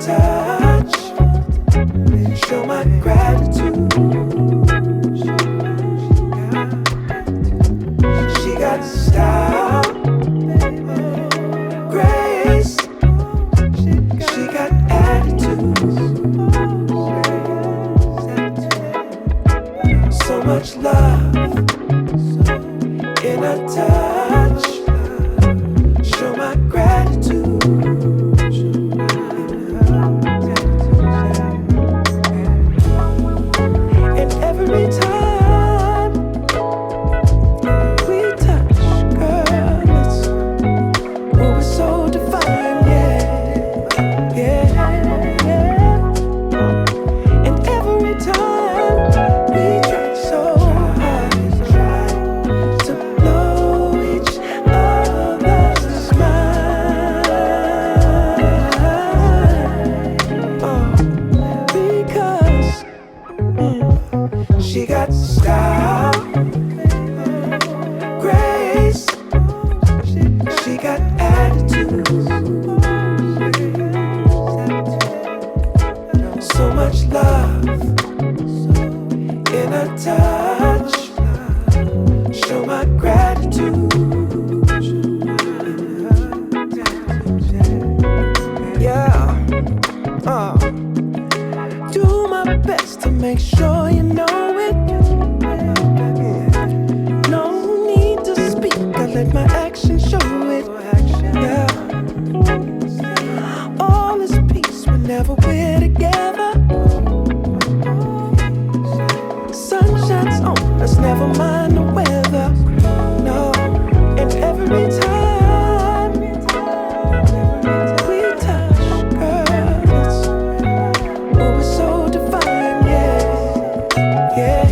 touch, show my gratitude. She got style, grace, she got attitude. So much love in her touch, show my gratitude. And every time we touch, girl, it's, oh, it's so divine, yeah, yeah, yeah. And every time we try so hard to blow each other's mind, because she got style, grace, she got attitude. So much love in her touch, show my gratitude. Yeah, do my best to make sure you know it. No need to speak, I let my actions show it. Yeah, all is peace whenever we're together. Sun shines on us, never mind the weather. No, and every time we touch, girl, it's, oh, it's so divine, yeah, yeah,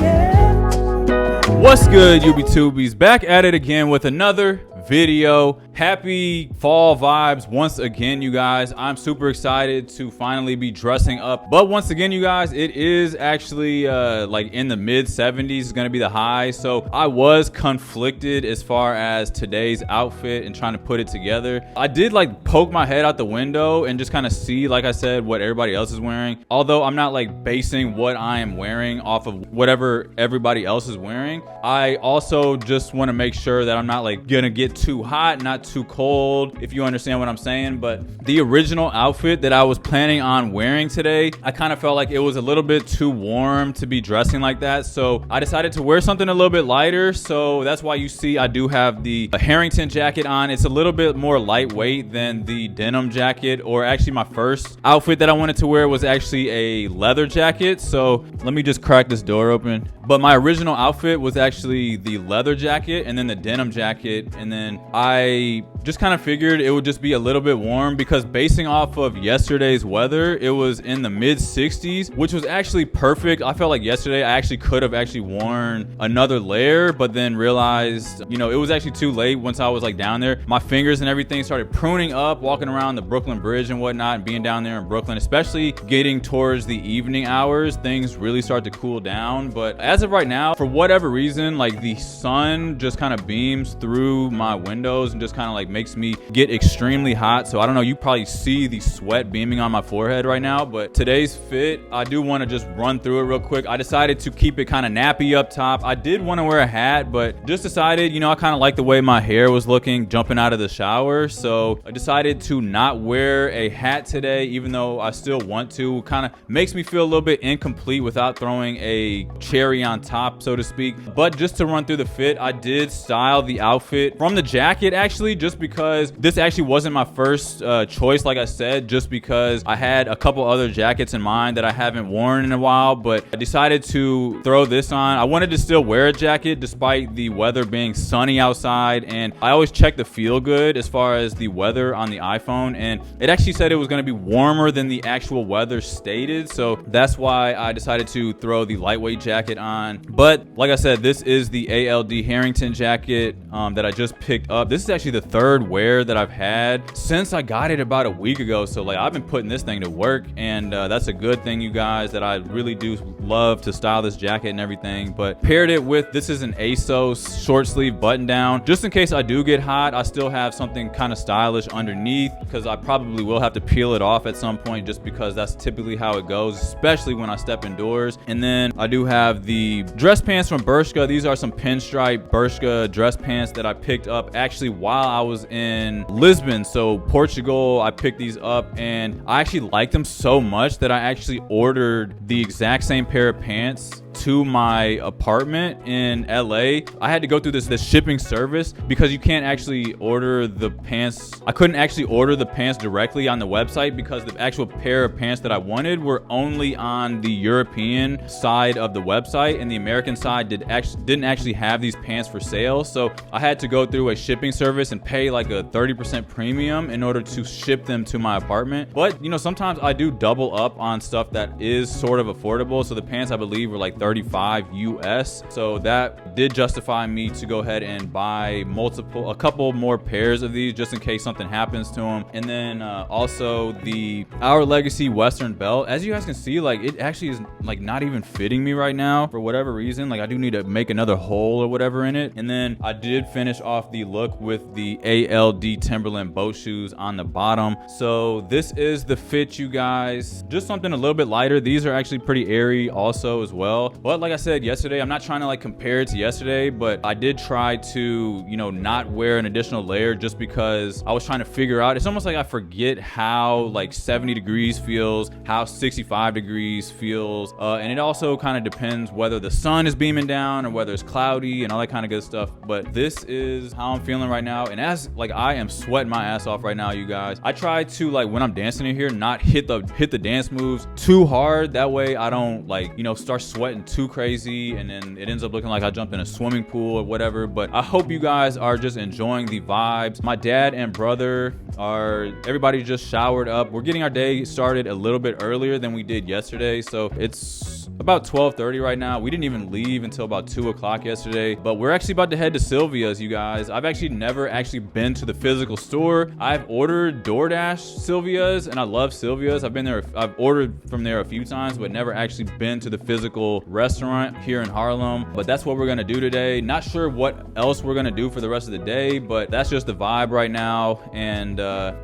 yeah. What's good, UB2Bs? Back at it again with another video. Happy fall vibes once again, you guys. I'm super excited to finally be dressing up, but once again, you guys, it is actually like in the mid 70s. It's gonna be the high, so I was conflicted as far as today's outfit and trying to put it together. I did like poke my head out the window and just kind of see, like I said, what everybody else is wearing, although I'm not like basing what I am wearing off of whatever everybody else is wearing. I also just want to make sure that I'm not like gonna get too hot, not too cold, if you understand what I'm saying. But the original outfit that I was planning on wearing today, I kind of felt like it was a little bit too warm to be dressing like that, so I decided to wear something a little bit lighter. So that's why you see I do have the Harrington jacket on. It's a little bit more lightweight than the denim jacket, or actually my first outfit that I wanted to wear was actually a leather jacket. So let me just crack this door open. But my original outfit was actually the leather jacket and then the denim jacket, and then I just kind of figured it would just be a little bit warm because basing off of yesterday's weather, it was in the mid 60s, which was actually perfect. I felt like yesterday I actually could have actually worn another layer, but then realized, you know, it was actually too late. Once I was like down there, my fingers and everything started pruning up, walking around the Brooklyn Bridge and whatnot, and being down there in Brooklyn, especially getting towards the evening hours, things really start to cool down. But as of right now, for whatever reason, like the sun just kind of beams through my windows and just kind of like makes me get extremely hot. So I don't know, you probably see the sweat beaming on my forehead right now. But today's fit, I do want to just run through it real quick. I decided to keep it kind of nappy up top. I did want to wear a hat, but just decided, you know, I kind of like the way my hair was looking jumping out of the shower, so I decided to not wear a hat today, even though I still want to. Kind of makes me feel a little bit incomplete without throwing a cherry on top, so to speak. But just to run through the fit, I did style the outfit from the jacket actually, just because this actually wasn't my first choice, like I said, just because I had a couple other jackets in mind that I haven't worn in a while. But I decided to throw this on. I wanted to still wear a jacket despite the weather being sunny outside, and I always check the feel good as far as the weather on the iPhone, and it actually said it was going to be warmer than the actual weather stated, so that's why I decided to throw the lightweight jacket on. But like I said, this is the ALD Harrington jacket that I just picked up. This is actually the third preferred wear that I've had since I got it about a week ago. So like I've been putting this thing to work, and that's a good thing, you guys, that I really do love to style this jacket and everything. But paired it with, this is an ASOS short sleeve button down, just in case I do get hot. I still have something kind of stylish underneath, because I probably will have to peel it off at some point, just because that's typically how it goes, especially when I step indoors. And then I do have the dress pants from Bershka. These are some pinstripe Bershka dress pants that I picked up actually while I was in Lisbon, so Portugal. I picked these up and I actually liked them so much that I actually ordered the exact same pair of pants to my apartment in LA. I had to go through this shipping service because you can't actually order the pants. I couldn't actually order the pants directly on the website because the actual pair of pants that I wanted were only on the European side of the website, and the American side didn't actually have these pants for sale. So I had to go through a shipping service and pay like a 30% premium in order to ship them to my apartment. But you know, sometimes I do double up on stuff that is sort of affordable. So the pants, I believe, were like 35 US. So that did justify me to go ahead and buy a couple more pairs of these just in case something happens to them. And then also the Our Legacy Western belt. As you guys can see, like it actually is like not even fitting me right now for whatever reason. Like I do need to make another hole or whatever in it. And then I did finish off the look with the ALD Timberland boat shoes on the bottom. So this is the fit, you guys. Just something a little bit lighter. These are actually pretty airy also as well. But like I said yesterday, I'm not trying to like compare it to yesterday, but I did try to, you know, not wear an additional layer just because I was trying to figure out. It's almost like I forget how like 70 degrees feels, how 65 degrees feels. And it also kind of depends whether the sun is beaming down or whether it's cloudy and all that kind of good stuff. But this is how I'm feeling right now. And as like I am sweating my ass off right now, you guys. I try to, like, when I'm dancing in here, not hit the dance moves too hard. That way I don't, like, you know, start sweating too crazy and then it ends up looking like I jumped in a swimming pool or whatever. But I hope you guys are just enjoying the vibes. My dad and brother everybody just showered up. We're getting our day started a little bit earlier than we did yesterday. So it's about 12:30 right now. We didn't even leave until about 2 o'clock yesterday, but we're actually about to head to Sylvia's, you guys. I've actually never actually been to the physical store. I've ordered DoorDash Sylvia's and I love Sylvia's. I've ordered from there a few times, but never actually been to the physical restaurant here in Harlem. But that's what we're gonna do today. Not sure what else we're gonna do for the rest of the day, but that's just the vibe right now. And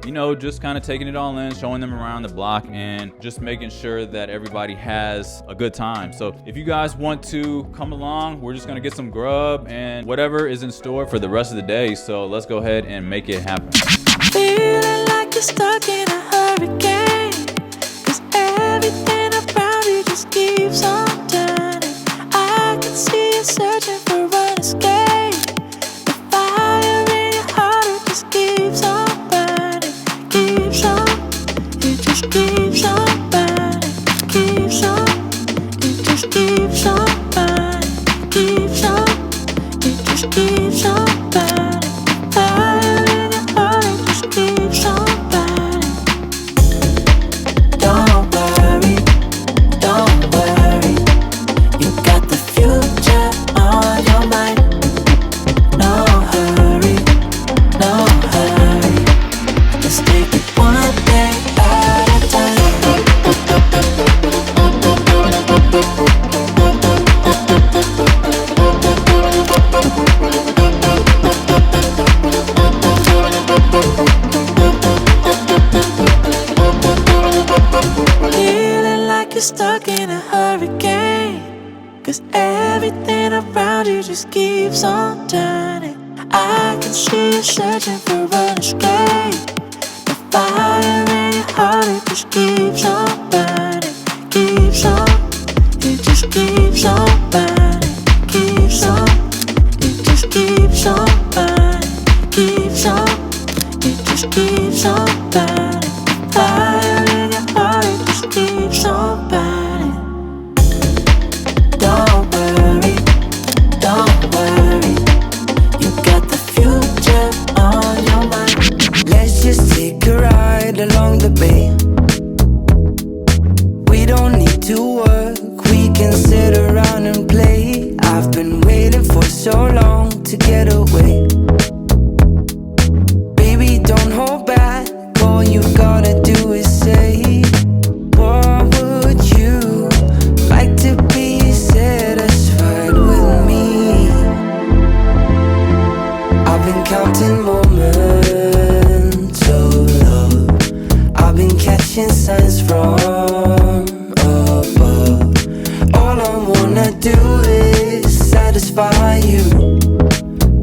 you know, just kind of taking it all in, showing them around the block and just making sure that everybody has a good time. So if you guys want to come along, we're just gonna get some grub and whatever is in store for the rest of the day. So let's go ahead and make it happen. Feeling like you're stuck in a hurricane, 'cause everything around you just keeps on turning. I can see you searching for an escape. The fire in your heart, it just keeps on burning. Keeps on, it just keeps on burning. Keeps on, it just keeps on burning. Keeps on, it just keeps on burning. Fire in your heart, it just keeps on burning. Don't worry, you got the future on your mind. No hurry, just take it one day at a time. Feeling like you're stuck in a hurricane, 'cause everything around you just keeps on turning. I can see you searching for an escape. The fire in your heart, it just keeps on burning. Keeps on, it just keeps on burning. Keeps on, it just keeps on burning. Keeps on, it just keeps on burning. Fire in your heart, it just keeps on burning. Don't worry, you got the future on your mind. Let's just take a ride along the bay. flashing signs from above. All I wanna do is satisfy you.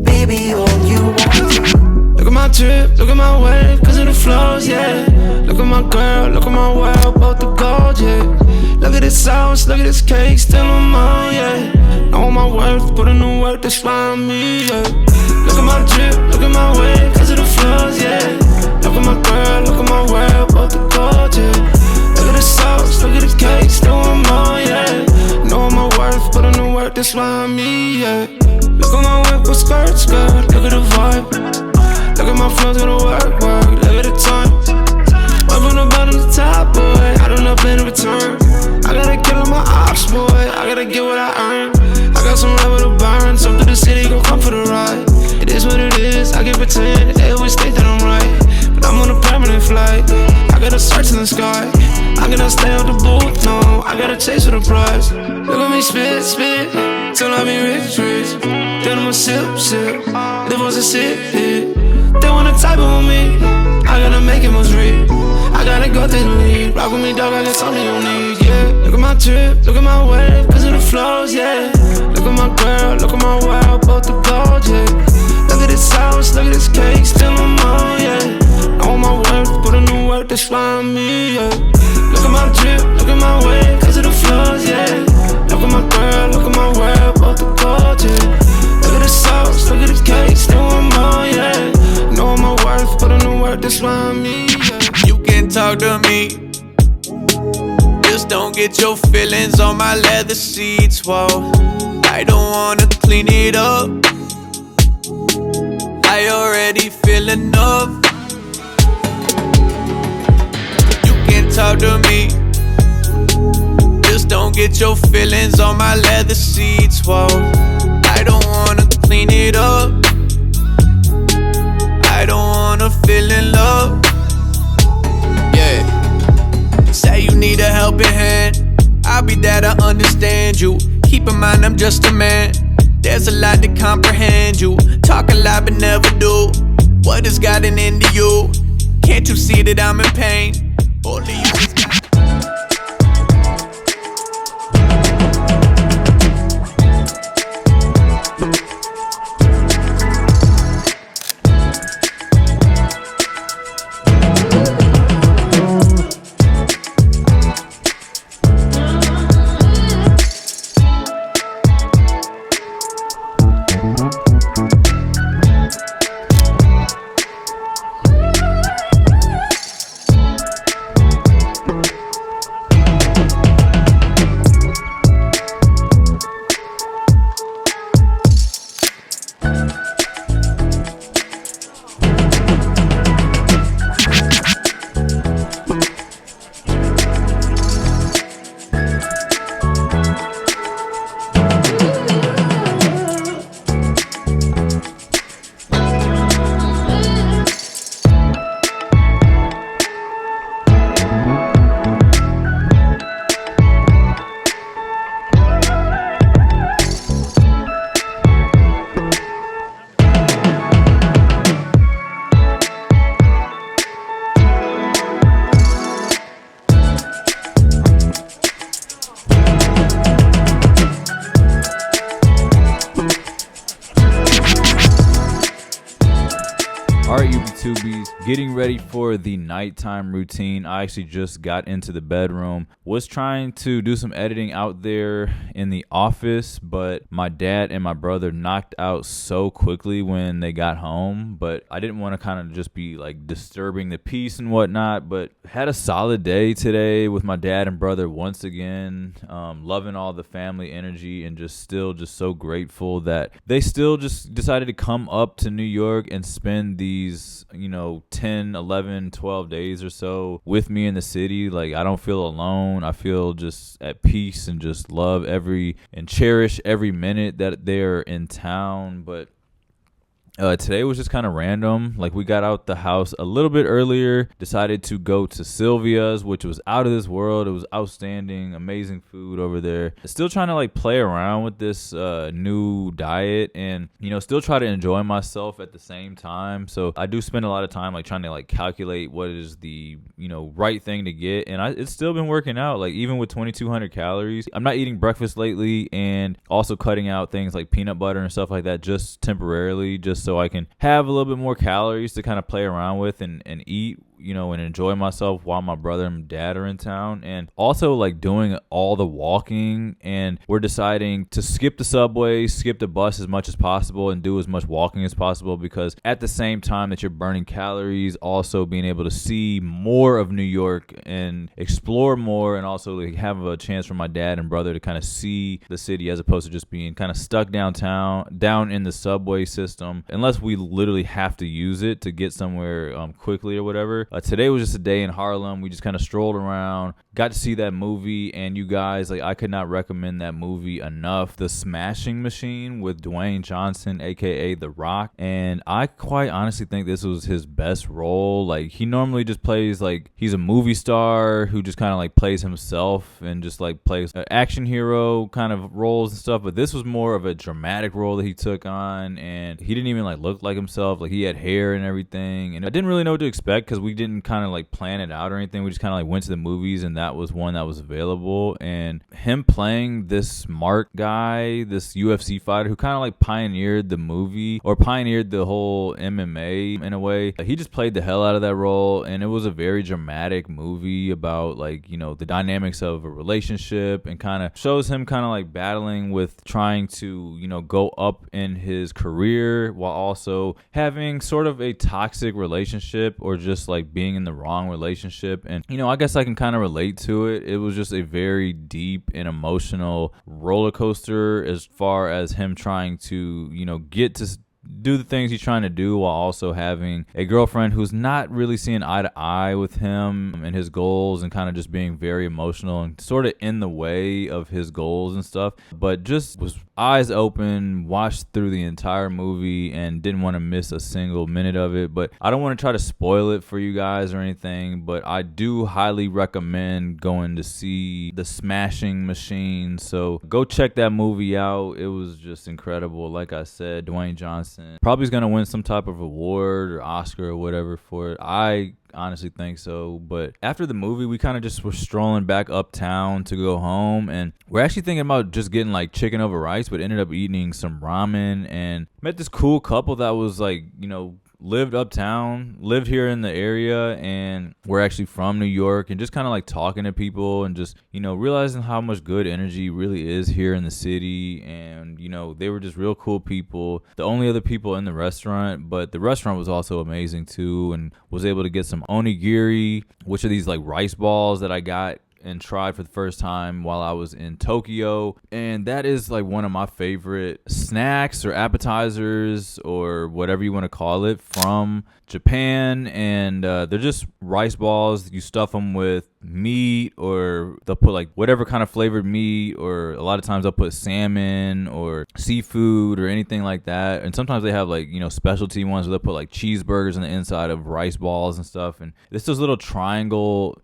Baby, all you want to. Look at my drip, look at my wave, cause of the flows, yeah. Look at my girl, look at my world, both the gold, yeah. Look at this sauce, look at this cake, still on mine, yeah. Know my worth, put in the work, that's why I'm me, yeah. Look at my drip, look at my wave, cause of the flows, yeah. Look at my girl, look at my world, both the gold, yeah. Look at the sauce, look at the cake, still on mine, yeah. Know my worth, put in the work, that's why I'm me, yeah. Look at my whip with skirt, skirt, look at the vibe. Look at my flows, gonna work, look at the time. Went from the bottom to the top, boy, I don't know plan to return. I gotta kill all my ops, boy, I gotta get what I earn. I got some level to burn, some through the city, gon' come for the ride. It is what it is, I can pretend, they always think that I'm right. But I'm on a permanent flight, I gotta search in the sky. I gotta stay out the booth, no, I gotta chase for the prize. Look at me spit, spit, till I be rich, rich. Then I'ma sip, sip, live on a sip, hit. They wanna type it with me, I gotta make it most real. I gotta go through the lead, rock with me dog, I got something you need, yeah. Look at my drip, look at my wave, cause of the flows, yeah. Look at my girl, look at my world, both the gold, yeah. Look at this house, look at this cake, still on mine, yeah. Know my worth, put in the work, that's why I'm me, yeah. Look at my drip, look at my wave, cause of the flows, yeah. Look at my girl, look at my world, both the gold, yeah. Look at the sauce, look at the cake, still on mine, yeah. Know my worth, put in the work, that's why I'm me, yeah. You can talk to me, just don't get your feelings on my leather seats, whoa. I don't wanna clean it up, I already feel enough. You can talk to me, just don't get your feelings on my leather seats, whoa. I don't wanna clean it up, I don't wanna feel in love. Yeah. Say you need a helping hand, I'll be there to understand you. Keep in mind I'm just a man, there's a lot to comprehend you. Talk a lot but never do, what has gotten into you? Can't you see that I'm in pain? Only you just got getting ready for the nighttime routine. I actually just got into the bedroom, was trying to do some editing out there in the office, but my dad and my brother knocked out so quickly when they got home. But I didn't want to kind of just be like disturbing the peace and whatnot, but had a solid day today with my dad and brother once again. Loving all the family energy and just so grateful that they still just decided to come up to New York and spend these 10, 11, 12 days or so with me in the city. Like, I don't feel alone. I feel just at peace and just love and cherish every minute that they're in town. But Today was just kind of random. Like, we got out the house a little bit earlier, decided to go to Sylvia's, which was out of this world. It was outstanding, amazing food over there. Still trying to like play around with this new diet and, you know, still try to enjoy myself at the same time. So I do spend a lot of time like trying to like calculate what is the, you know, right thing to get. And it's still been working out, like even with 2,200 calories. I'm not eating breakfast lately and also cutting out things like peanut butter and stuff like that just temporarily, just so I can have a little bit more calories to kind of play around with and eat, you know, and enjoy myself while my brother and dad are in town. And also like doing all the walking, and we're deciding to skip the subway, skip the bus as much as possible, and do as much walking as possible, because at the same time that you're burning calories, also being able to see more of New York and explore more, and also like have a chance for my dad and brother to kind of see the city as opposed to just being kind of stuck downtown, down in the subway system, unless we literally have to use it to get somewhere quickly or whatever. Today was just a day in Harlem. We just kind of strolled around, got to see that movie, and you guys, like, I could not recommend that movie enough. The Smashing Machine with Dwayne Johnson, aka The Rock. And I quite honestly think this was his best role. Like, he normally just plays like he's a movie star who just kind of like plays himself and just like plays action hero kind of roles and stuff. But this was more of a dramatic role that he took on, and he didn't even like look like himself. Like, he had hair and everything, and I didn't really know what to expect because we didn't kind of like plan it out or anything. We just kind of like went to the movies, and that was one that was available. And him playing this smart guy, this UFC fighter who kind of like pioneered the movie, or pioneered the whole MMA in a way, he just played the hell out of that role. And it was a very dramatic movie about like, you know, the dynamics of a relationship, and kind of shows him kind of like battling with trying to, you know, go up in his career while also having sort of a toxic relationship, or just like being in the wrong relationship. And, you know, I guess I can kind of relate to it. It was just a very deep and emotional roller coaster as far as him trying to, you know, get to do the things he's trying to do while also having a girlfriend who's not really seeing eye to eye with him and his goals, and kind of just being very emotional and sort of in the way of his goals and stuff. But just was eyes open, watched through the entire movie, and didn't want to miss a single minute of it. But I don't want to try to spoil it for you guys or anything, but I do highly recommend going to see The Smashing Machine. So go check that movie out. It was just incredible. Like I said, Dwayne Johnson probably is going to win some type of award or Oscar or whatever for it. I honestly think so. But after the movie, we kind of just were strolling back uptown to go home, and we're actually thinking about just getting like chicken over rice, but ended up eating some ramen and met this cool couple that was like, you know, lived uptown, lived here in the area, and we're actually from New York, and just kind of like talking to people and just, you know, realizing how much good energy really is here in the city. And, you know, they were just real cool people, the only other people in the restaurant, but the restaurant was also amazing too, and was able to get some onigiri, which are these like rice balls that I got and tried for the first time while I was in Tokyo. And that is like one of my favorite snacks or appetizers or whatever you want to call it from Japan. And they're just rice balls. You stuff them with meat, or they'll put like whatever kind of flavored meat, or a lot of times they'll put salmon or seafood or anything like that. And sometimes they have like, you know, specialty ones where they'll put like cheeseburgers on the inside of rice balls and stuff. And it's those little triangle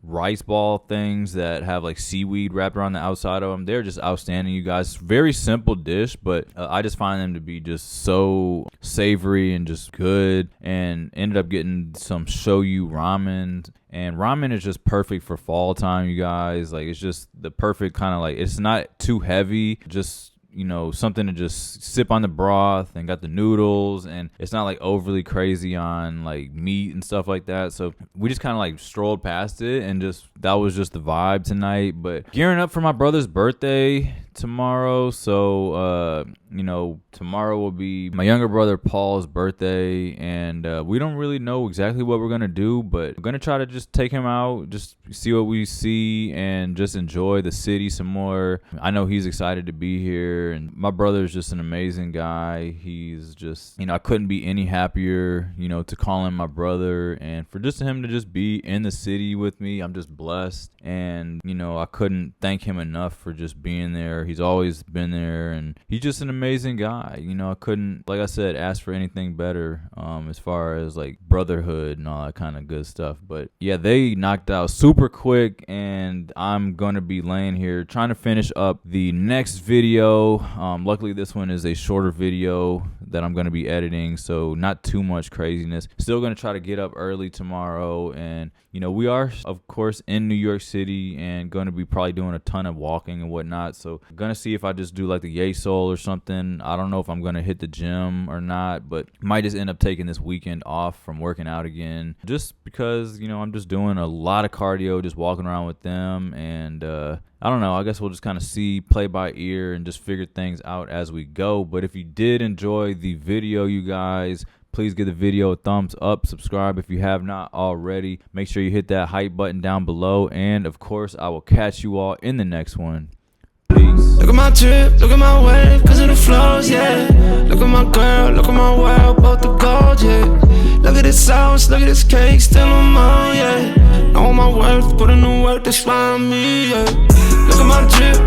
rice ball things that have like seaweed wrapped around the outside of them. They're just outstanding, you guys. Very simple dish, but I just find them to be just so savory and just good. And ended up getting some shoyu ramen. And ramen is just perfect for fall time, you guys. Like, it's just the perfect kind of like, it's not too heavy, just, you know, something to just sip on the broth, and got the noodles, and it's not like overly crazy on like meat and stuff like that. So we just kind of like strolled past it, and just that was just the vibe tonight. But gearing up for my brother's birthday tomorrow. So you know, tomorrow will be my younger brother Paul's birthday, and we don't really know exactly what we're gonna do, but we're gonna try to just take him out, just see what we see, and just enjoy the city some more. I know he's excited to be here, and my brother is just an amazing guy. He's just, you know, I couldn't be any happier, you know, to call him my brother, and for just him to just be in the city with me. I'm just blessed, and you know, I couldn't thank him enough for just being there. He's always been there, and he's just an amazing guy. You know, I couldn't, like I said, ask for anything better as far as like brotherhood and all that kind of good stuff. But yeah, they knocked out super quick, and I'm going to be laying here trying to finish up the next video. Luckily, this one is a shorter video that I'm going to be editing, so not too much craziness. Still going to try to get up early tomorrow, and you know, we are of course in New York City and going to be probably doing a ton of walking and whatnot. So I'm going to see if I just do like the Yay Soul or something. I don't know if I'm going to hit the gym or not, but might just end up taking this weekend off from working out again, just because, you know, I'm just doing a lot of cardio, just walking around with them. And I don't know, I guess we'll just kind of see, play by ear, and just figure things out as we go. But if you did enjoy the video, you guys, please give the video a thumbs up, subscribe if you have not already. Make sure you hit that hype button down below, and of course, I will catch you all in the next one. Peace. Look at my drip, look at my wave, cause of the flows, yeah. Look at my girl, look at my world, both the gold, yeah. Look at this sauce, look at this cake, still on mine, yeah. Know my worth, put in the work, that's why I'm me, yeah. Look at my drip,